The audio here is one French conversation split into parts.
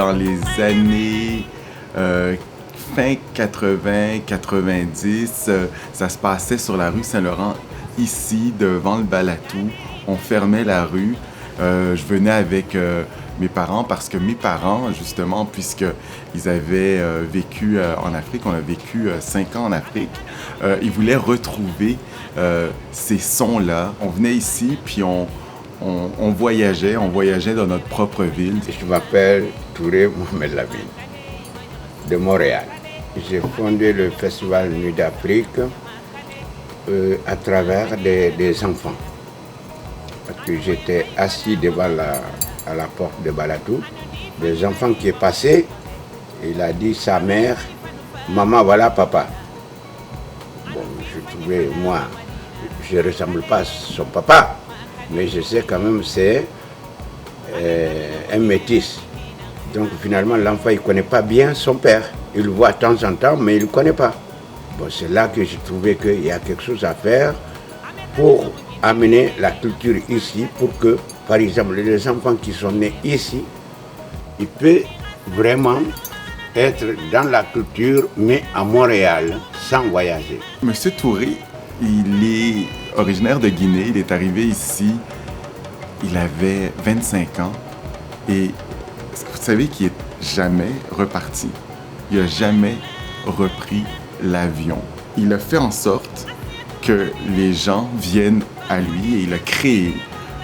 dans les années fin 80-90, ça se passait sur la rue Saint-Laurent, ici, devant le Balatou. On fermait la rue. Je venais avec mes parents parce que mes parents, justement, puisqu'ils avaient vécu en Afrique, on a vécu 5 ans en Afrique, ils voulaient retrouver ces sons-là. On venait ici, puis on voyageait dans notre propre ville. Je m'appelle Touré Mohamed Lamine, de Montréal. J'ai fondé le Festival Nuit d'Afrique à travers des enfants. Parce que j'étais assis devant à la porte de Balatou, des enfants qui est passé, il a dit sa mère, maman voilà papa. Bon, je trouvais, moi, je ne ressemble pas à son papa, mais je sais quand même c'est un métis. Donc finalement l'enfant il ne connaît pas bien son père, il le voit de temps en temps, mais il ne le connaît pas. Bon, c'est là que j'ai trouvé qu'il y a quelque chose à faire pour amener la culture ici pour que, par exemple, les enfants qui sont nés ici, ils peuvent vraiment être dans la culture, mais à Montréal, sans voyager. Monsieur Touré, il est originaire de Guinée, il est arrivé ici, il avait 25 ans, et est-ce que vous savez qu'il n'est jamais reparti? Il n'a jamais repris l'avion. Il a fait en sorte que les gens viennent à lui et il a créé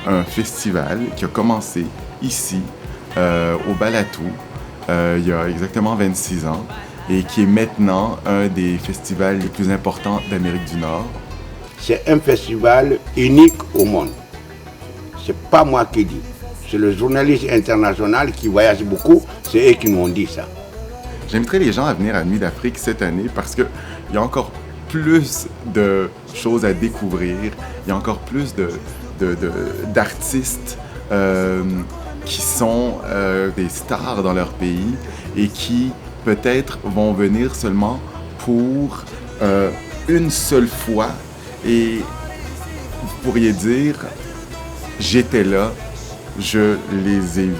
un festival qui a commencé ici, au Balatou, il y a exactement 26 ans et qui est maintenant un des festivals les plus importants d'Amérique du Nord. C'est un festival unique au monde. C'est pas moi qui dis. C'est le journaliste international qui voyage beaucoup, c'est eux qui m'ont dit ça. J'inviterai les gens à venir à Nuit d'Afrique cette année parce qu'il y a encore plus de choses à découvrir, il y a encore plus d'artistes qui sont des stars dans leur pays et qui peut-être vont venir seulement pour une seule fois et vous pourriez dire « j'étais là, je les ai vus ».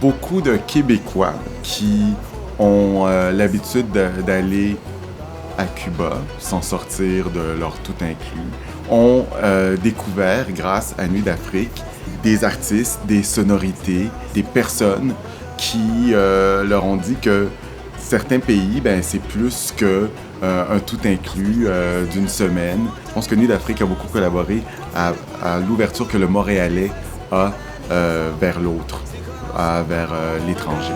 Beaucoup de Québécois qui ont l'habitude d'aller à Cuba, sans sortir de leur tout inclus, ont découvert, grâce à Nuit d'Afrique, des artistes, des sonorités, des personnes qui leur ont dit que certains pays, c'est plus qu'un tout inclus d'une semaine. Je pense que Nuit d'Afrique a beaucoup collaboré à l'ouverture que le Montréalais a vers l'autre, vers l'étranger.